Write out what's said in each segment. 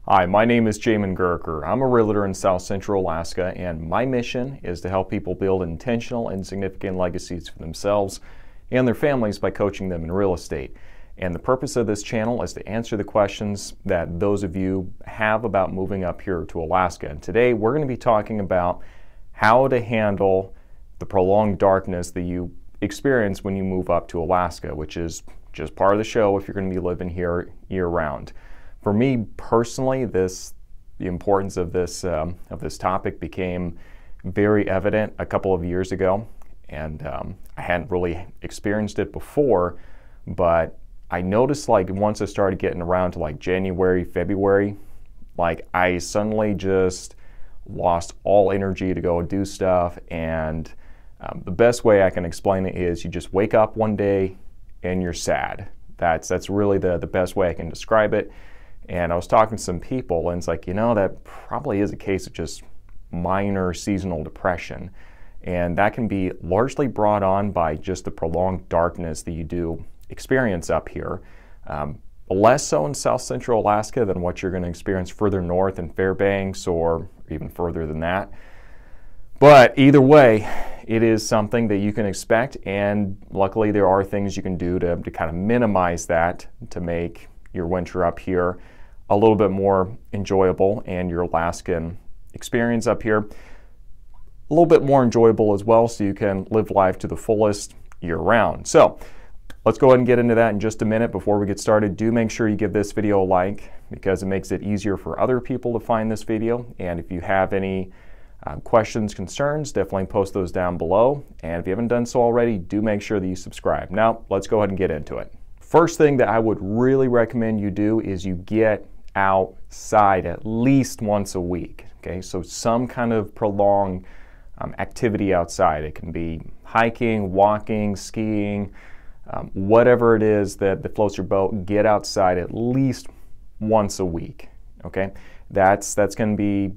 Hi, my name is Jamin Goecker. I'm a realtor in South Central Alaska, and my mission is to help people build intentional and significant legacies for themselves and their families by coaching them in real estate. And the purpose of this channel is to answer the questions that those of you have about moving up here to Alaska. And today we're going to be talking about how to handle the prolonged darkness that you experience when you move up to Alaska, which is just part of the show if you're going to be living here year-round. For me personally, the importance of this topic became very evident a couple of years ago, and I hadn't really experienced it before, but I noticed like once I started getting around to like January, February, like I suddenly just lost all energy to go do stuff. And the best way I can explain it is you just wake up one day and you're sad. That's really the best way I can describe it. And I was talking to some people, and it's like, that probably is a case of just minor seasonal depression. And that can be largely brought on by just the prolonged darkness that you do experience up here. Less so in South Central Alaska than what you're going to experience further north in Fairbanks or even further than that. But either way, it is something that you can expect, and luckily there are things you can do to kind of minimize that, to make your winter up here a little bit more enjoyable and your Alaskan experience up here a little bit more enjoyable as well, so you can live life to the fullest year-round. So let's go ahead and get into that in just a minute. Before we get started, do make sure you give this video a like, because it makes it easier for other people to find this video. And if you have any questions, concerns, definitely post those down below. And if you haven't done so already, do make sure that you subscribe. Now, let's go ahead and get into it. First thing that I would really recommend you do is you get outside at least once a week. Okay, so some kind of prolonged activity outside. It can be hiking, walking, skiing, whatever it is that floats your boat. Get outside at least once a week. Okay, that's going to be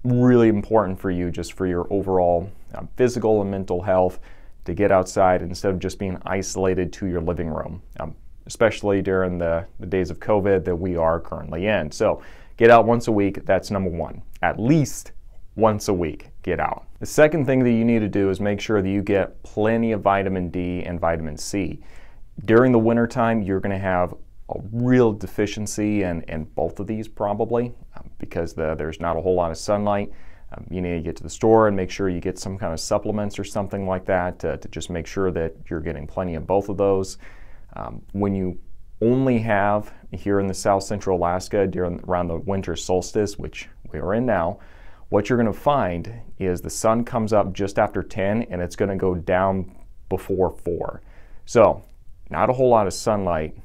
really important for you, just for your overall physical and mental health, to get outside instead of just being isolated to your living room, especially during the days of COVID that we are currently in. So get out once a week. That's number one. At least once a week, get out. The second thing that you need to do is make sure that you get plenty of vitamin D and vitamin C. During the wintertime, you're going to have a real deficiency in both of these probably, because there's not a whole lot of sunlight. You need to get to the store and make sure you get some kind of supplements or something like that to just make sure that you're getting plenty of both of those. When you only have, here in the South Central Alaska, around the winter solstice, which we are in now, what you're going to find is the sun comes up just after 10 and it's going to go down before 4. So not a whole lot of sunlight,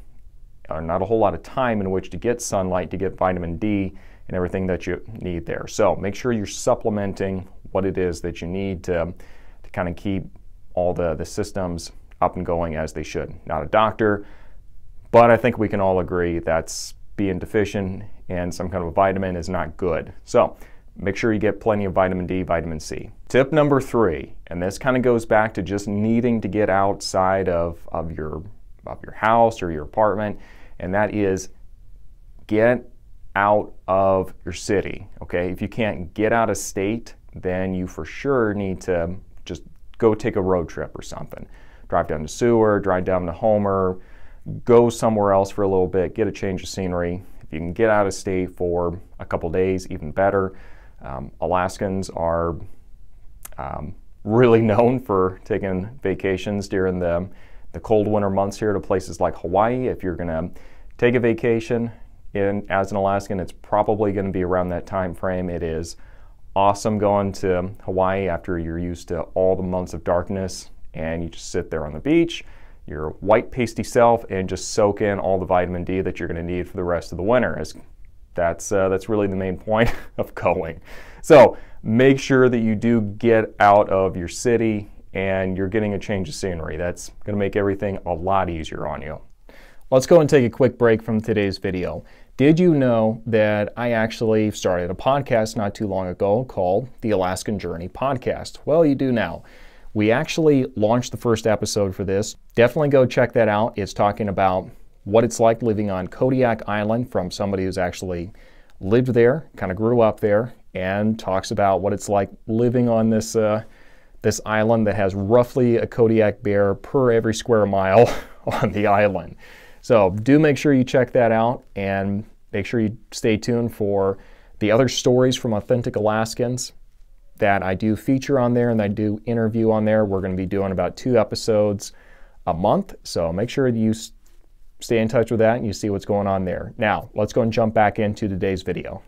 or not a whole lot of time in which to get sunlight to get vitamin D and everything that you need there. So make sure you're supplementing what it is that you need to kind of keep all the systems up and going as they should. Not a doctor, but I think we can all agree that's being deficient in some kind of a vitamin is not good. So make sure you get plenty of vitamin D, vitamin C. Tip number 3, and this kind of goes back to just needing to get outside of your house or your apartment, and that is get out of your city. Okay, if you can't get out of state, then you for sure need to just go take a road trip or something. Drive down to Seward, drive down to Homer, go somewhere else for a little bit, get a change of scenery. If you can get out of state for a couple days, even better. Alaskans are really known for taking vacations during the cold winter months here to places like Hawaii. If you're going to take a vacation as an Alaskan, it's probably going to be around that time frame. It is awesome going to Hawaii after you're used to all the months of darkness, and you just sit there on the beach, your white pasty self, and just soak in all the vitamin D that you're going to need for the rest of the winter. That's really the main point of going. So make sure that you do get out of your city and you're getting a change of scenery. That's going to make everything a lot easier on you. Let's go and take a quick break from today's video. Did you know that I actually started a podcast not too long ago called the Alaskan Journey Podcast? Well, you do now. We actually launched the first episode for this. Definitely go check that out. It's talking about what it's like living on Kodiak Island from somebody who's actually lived there, kind of grew up there, and talks about what it's like living on this this island that has roughly a Kodiak bear per every square mile on the island. So do make sure you check that out, and make sure you stay tuned for the other stories from authentic Alaskans that I do feature on there and I do interview on there. We're going to be doing about 2 episodes a month, so make sure you stay in touch with that and you see what's going on there. Now, let's go and jump back into today's video.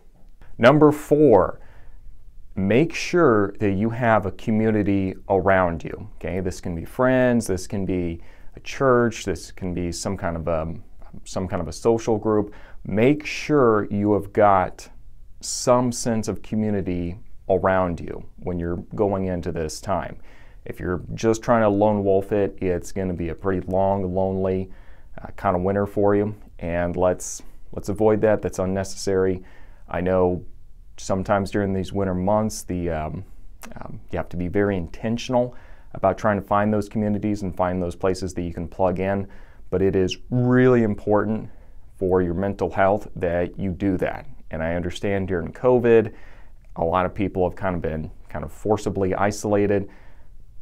Number 4, make sure that you have a community around you. Okay, this can be friends, this can be a church, this can be some kind of a social group. Make sure you have got some sense of community around you when you're going into this time. If you're just trying to lone wolf it, it's going to be a pretty long, lonely kind of winter for you, and let's avoid that. That's unnecessary. I know sometimes during these winter months, you have to be very intentional about trying to find those communities and find those places that you can plug in, but it is really important for your mental health that you do that. And I understand during COVID, a lot of people have been forcibly isolated.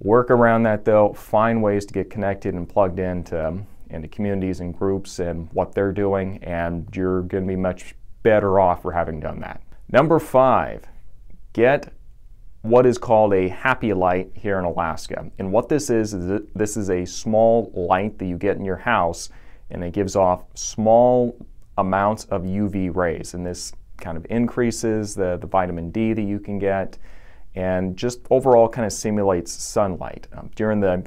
Work around that though, find ways to get connected and plugged into communities and groups and what they're doing, and you're going to be much better off for having done that. Number 5, get what is called a happy light here in Alaska. And what this is this is a small light that you get in your house, and it gives off small amounts of UV rays, and this kind of increases the vitamin D that you can get, and just overall kind of simulates sunlight. During the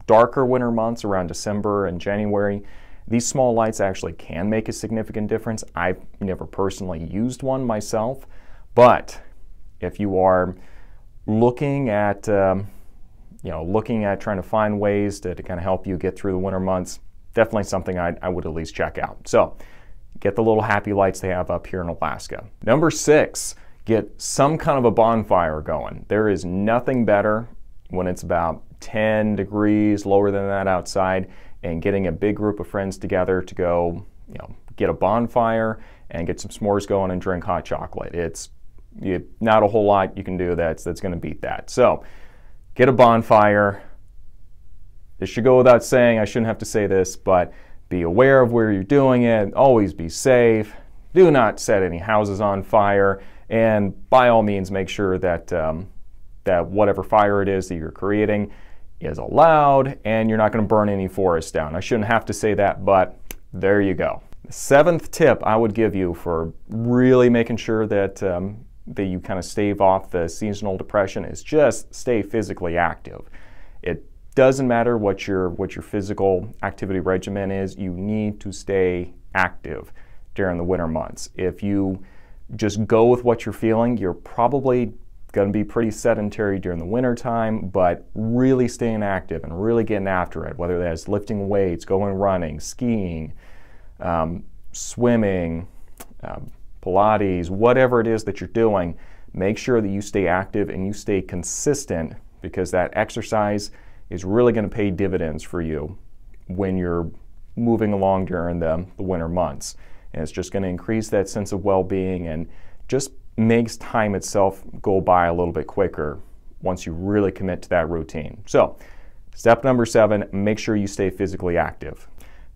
darker winter months around December and January, these small lights actually can make a significant difference. I've never personally used one myself, but if you are looking at trying to find ways to kind of help you get through the winter months, definitely something I would at least check out. So get the little happy lights they have up here in Alaska. Number 6, get some kind of a bonfire going. There is nothing better when it's about 10 degrees lower than that outside, and getting a big group of friends together to go, get a bonfire and get some s'mores going and drink hot chocolate. It's not a whole lot you can do that's going to beat that. So get a bonfire. This should go without saying, I shouldn't have to say this, but be aware of where you're doing it, always be safe, do not set any houses on fire, and by all means make sure that that whatever fire it is that you're creating is allowed and you're not going to burn any forest down. I shouldn't have to say that, but there you go. The 7th tip I would give you for really making sure that that you kind of stave off the seasonal depression is just stay physically active. It doesn't matter what your physical activity regimen is, you need to stay active during the winter months. If you just go with what you're feeling, you're probably going to be pretty sedentary during the winter time, but really staying active and really getting after it, whether that's lifting weights, going running, skiing, swimming, Pilates, whatever it is that you're doing, make sure that you stay active and you stay consistent, because that exercise is really going to pay dividends for you when you're moving along during the winter months. And it's just going to increase that sense of well-being and just makes time itself go by a little bit quicker once you really commit to that routine. So, step number 7, make sure you stay physically active.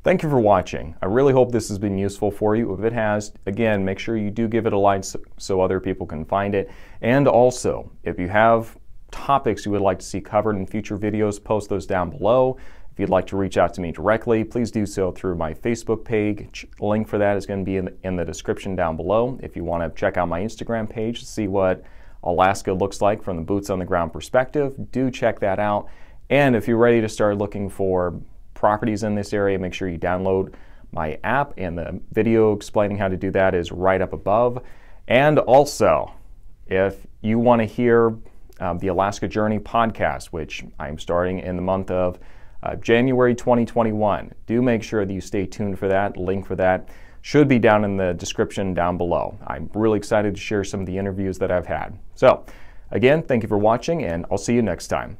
Thank you for watching. I really hope this has been useful for you. If it has, again, make sure you do give it a like so other people can find it. And also, if you have topics you would like to see covered in future videos, post those down below. If you'd like to reach out to me directly, please do so through my Facebook page. Link for that is going to be in the description down below. If you want to check out my Instagram page to see what Alaska looks like from the boots on the ground perspective, do check that out. And if you're ready to start looking for properties in this area, make sure you download my app, and the video explaining how to do that is right up above. And also, if you want to hear the Alaska Journey podcast, which I'm starting in the month of January 2021. Do make sure that you stay tuned for that. Link for that should be down in the description down below. I'm really excited to share some of the interviews that I've had. So, again, thank you for watching, and I'll see you next time.